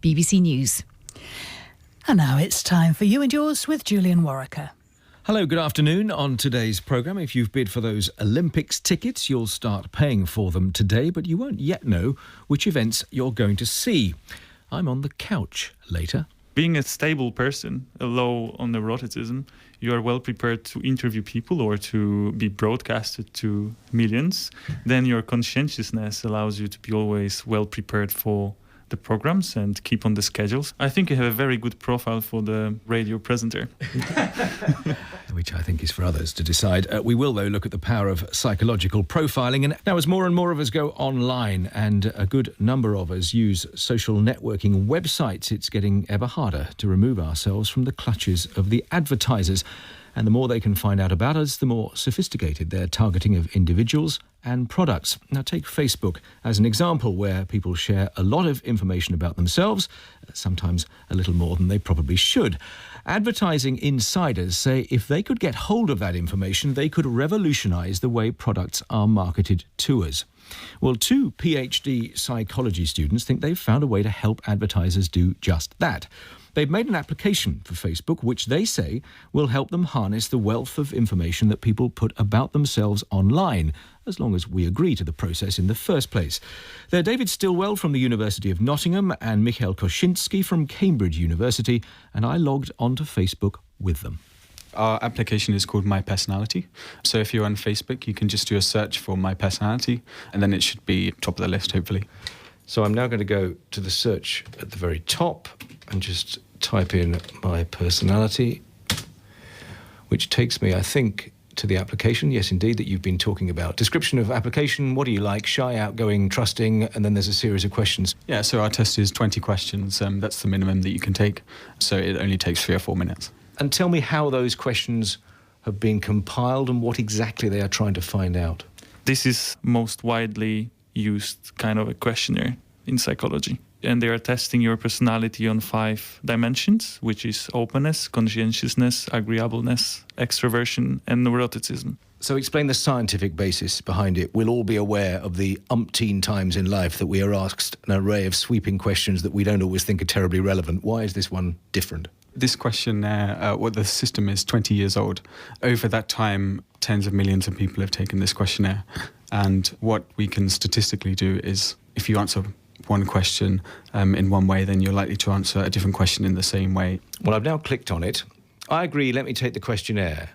BBC News. And now it's time for You and Yours with Julian Warwicker. Hello, good afternoon. On today's programme, if you've bid for those Olympics tickets, you'll start paying for them today, but you won't yet know which events you're going to see. I'm on the couch later. Being a stable person, low on neuroticism, you are well prepared to interview people or to be broadcasted to millions. Then your conscientiousness allows you to be always well prepared for the programs and keep on the schedules. I think you have a very good profile for the radio presenter. Which I think is for others to decide. We will, though, look at the power of psychological profiling. And now, as more and more of us go online and a good number of us use social networking websites, it's getting ever harder to remove ourselves from the clutches of the advertisers. And the more they can find out about us, the more sophisticated their targeting of individuals and products. Now, take Facebook as an example, where people share a lot of information about themselves, sometimes a little more than they probably should. Advertising insiders say if they could get hold of that information, they could revolutionise the way products are marketed to us. Well, 2 PhD psychology students think they've found a way to help advertisers do just that. They've made an application for Facebook, which they say will help them harness the wealth of information that people put about themselves online, as long as we agree to the process in the first place. They're David Stilwell from the University of Nottingham and Michal Kosinski from Cambridge University, and I logged onto Facebook with them. Our application is called My Personality. So if you're on Facebook, you can just do a search for My Personality, and then it should be top of the list, hopefully. So I'm now going to go to the search at the very top and just type in My Personality, which takes me, I think, to the application. Yes, indeed, that you've been talking about. Description of application: what do you like? Shy, outgoing, trusting, and then there's a series of questions. Yeah, so our test is 20 questions. That's the minimum that you can take. So it only takes 3 or 4 minutes. And tell me how those questions have been compiled and what exactly they are trying to find out. This is most widely used kind of a questionnaire in psychology. And they are testing your personality on 5 dimensions, which is openness, conscientiousness, agreeableness, extroversion, and neuroticism. So explain the scientific basis behind it. We'll all be aware of the umpteen times in life that we are asked an array of sweeping questions that we don't always think are terribly relevant. Why is this one different? This questionnaire, the system is 20 years old. Over that time, tens of millions of people have taken this questionnaire. And what we can statistically do is, if you answer one question in one way, then you're likely to answer a different question in the same way. Well, I've now clicked on it. I agree, let me take the questionnaire.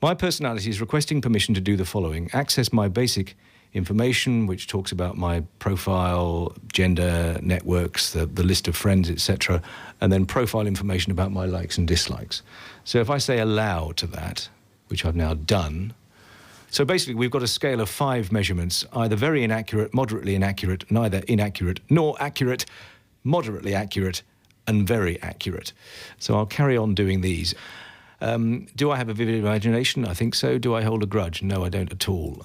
My personality is requesting permission to do the following: access my basic information, which talks about my profile, gender, networks, the list of friends, etc., and then profile information about my likes and dislikes. So if I say allow to that, which I've now done, so basically we've got a scale of 5 measurements, either very inaccurate, moderately inaccurate, neither inaccurate nor accurate, moderately accurate, and very accurate. So I'll carry on doing these. Do I have a vivid imagination? I think so. Do I hold a grudge? No, I don't at all.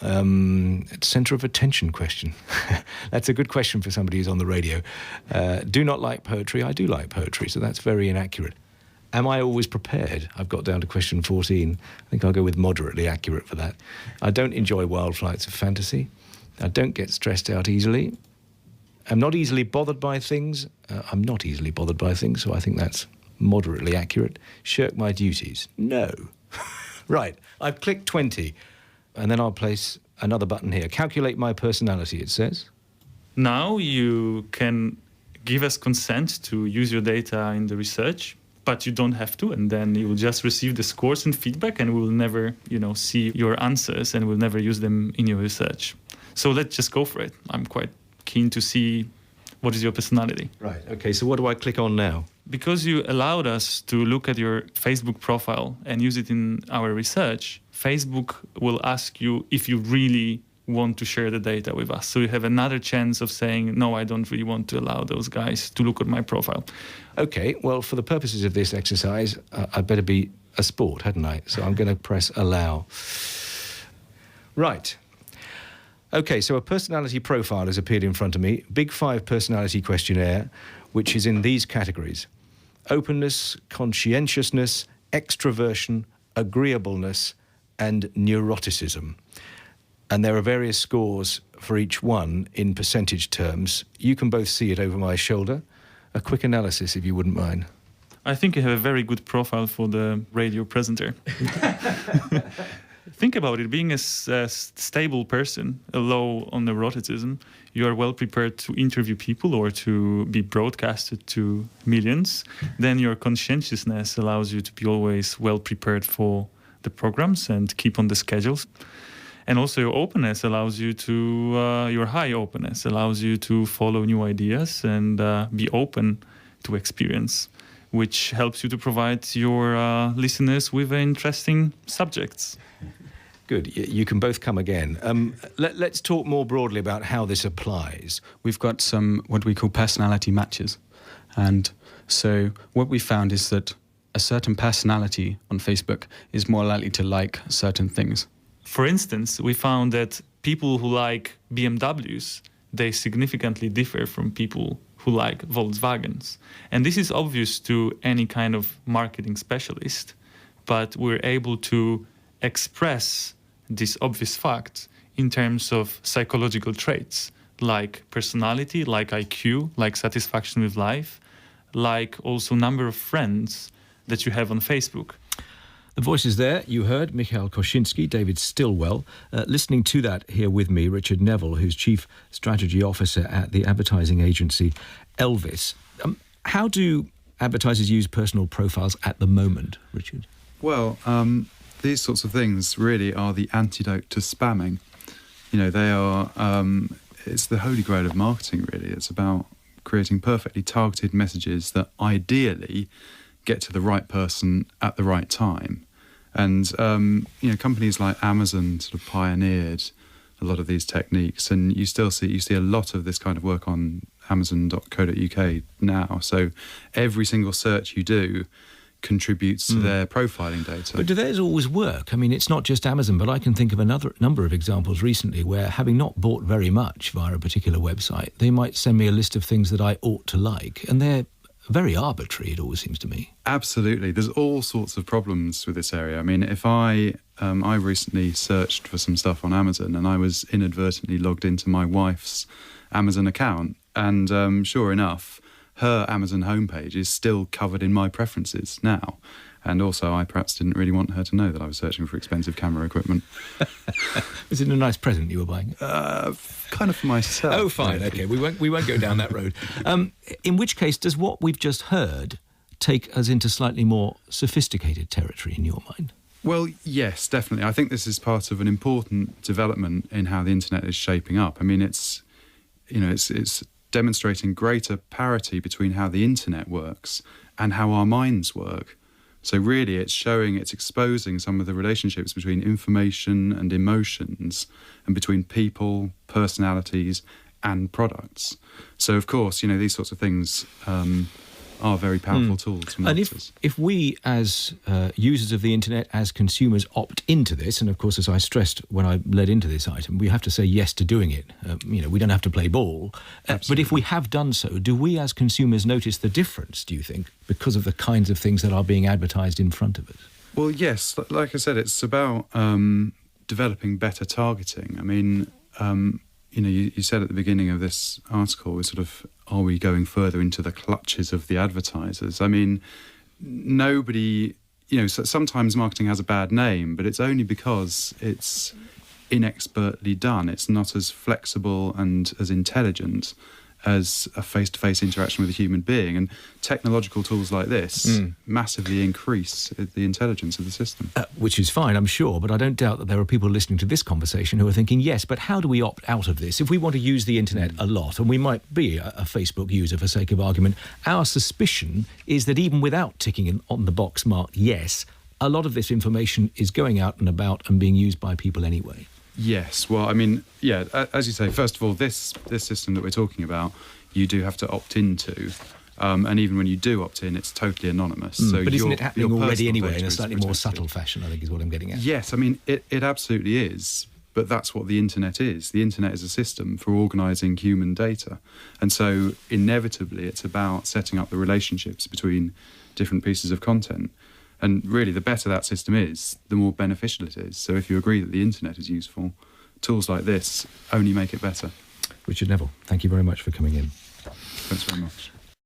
Centre of attention question. That's a good question for somebody who's on the radio. Do not like poetry? I do like poetry, so that's very inaccurate. Am I always prepared? I've got down to question 14. I think I'll go with moderately accurate for that. I don't enjoy wild flights of fantasy. I don't get stressed out easily. I'm not easily bothered by things. I'm not easily bothered by things, so I think that's moderately accurate. Shirk my duties? No. Right, I've clicked 20, and then I'll place another button here. Calculate my personality, it says. Now you can give us consent to use your data in the research, but you don't have to, and then you will just receive the scores and feedback, and we will never, see your answers, and we'll never use them in your research. So let's just go for it. I'm quite keen to see what is your personality. Right, okay, so what do I click on now? Because you allowed us to look at your Facebook profile and use it in our research, Facebook will ask you if you really want to share the data with us. So you have another chance of saying, no, I don't really want to allow those guys to look at my profile. Okay, well, for the purposes of this exercise, I'd better be a sport, hadn't I? So I'm going to press allow. Right. Okay, so a personality profile has appeared in front of me. Big 5 personality questionnaire, which is in these categories: openness, conscientiousness, extroversion, agreeableness, and neuroticism. And there are various scores for each one in percentage terms. You can both see it over my shoulder. a quick analysis, if you wouldn't mind. I think you have a very good profile for the radio presenter. Think about it. Being a stable person, a low on neuroticism, you are well prepared to interview people or to be broadcasted to millions. Then your conscientiousness allows you to be always well prepared for the programs and keep on the schedules. And also your openness allows you to, your high openness allows you to follow new ideas and be open to experience, which helps you to provide your listeners with interesting subjects. Good. You can both come again. Let's talk more broadly about how this applies. We've got some what we call personality matches. And so what we found is that a certain personality on Facebook is more likely to like certain things. For instance, we found that people who like BMWs, they significantly differ from people who like Volkswagens. And this is obvious to any kind of marketing specialist, but we're able to express this obvious fact in terms of psychological traits like personality, like IQ, like satisfaction with life, like also number of friends that you have on Facebook. The voices there, you heard Michal Kosinski, David Stilwell. Listening to that here with me, Richard Neville, who's Chief Strategy Officer at the advertising agency Elvis. How do advertisers use personal profiles at the moment, Richard? Well, these sorts of things really are the antidote to spamming. You know, they are, it's the holy grail of marketing, really. It's about creating perfectly targeted messages that ideally get to the right person at the right time. And, you know, companies like Amazon sort of pioneered a lot of these techniques, and you see a lot of this kind of work on Amazon.co.uk now. So every single search you do contributes to their profiling data. But do theirs always work? I mean, it's not just Amazon, but I can think of another number of examples recently where, having not bought very much via a particular website, they might send me a list of things that I ought to like, and they're very arbitrary, it always seems to me. Absolutely. There's all sorts of problems with this area. I mean, if I recently searched for some stuff on Amazon and I was inadvertently logged into my wife's Amazon account, and sure enough, her Amazon homepage is still covered in my preferences now. And also, I perhaps didn't really want her to know that I was searching for expensive camera equipment. Was it a nice present you were buying? Kind of for myself. Oh, fine. Maybe. OK, we won't go down that road. In which case, does what we've just heard take us into slightly more sophisticated territory in your mind? Well, yes, definitely. I think this is part of an important development in how the internet is shaping up. I mean, it's demonstrating greater parity between how the internet works and how our minds work. So really it's exposing some of the relationships between information and emotions and between people, personalities and products. So of course, you know, these sorts of things are very powerful tools for marketers. And if we as users of the internet, as consumers, opt into this, and of course, as I stressed when I led into this item, we have to say yes to doing it. You know, we don't have to play ball. But if we have done so, do we as consumers notice the difference, do you think, because of the kinds of things that are being advertised in front of us? Well, yes. Like I said, it's about developing better targeting. I mean, you know, you said at the beginning of this article, are we going further into the clutches of the advertisers? I mean, nobody, you know, sometimes marketing has a bad name, but it's only because it's inexpertly done. It's not as flexible and as intelligent as a face-to-face interaction with a human being. And technological tools like this massively increase the intelligence of the system. Which is fine, I'm sure, but I don't doubt that there are people listening to this conversation who are thinking, yes, but how do we opt out of this? If we want to use the internet a lot, and we might be a Facebook user for sake of argument, our suspicion is that even without ticking on the box marked yes, a lot of this information is going out and about and being used by people anyway. Yes, well, I mean, yeah, as you say, first of all, this system that we're talking about, you do have to opt into. And even when you do opt in, it's totally anonymous. So but isn't it happening already anyway in a slightly more subtle fashion, I think is what I'm getting at? Yes, I mean, it absolutely is. But that's what the internet is. The internet is a system for organising human data. And so inevitably it's about setting up the relationships between different pieces of content. And really, the better that system is, the more beneficial it is. So if you agree that the internet is useful, tools like this only make it better. Richard Neville, thank you very much for coming in. Thanks very much.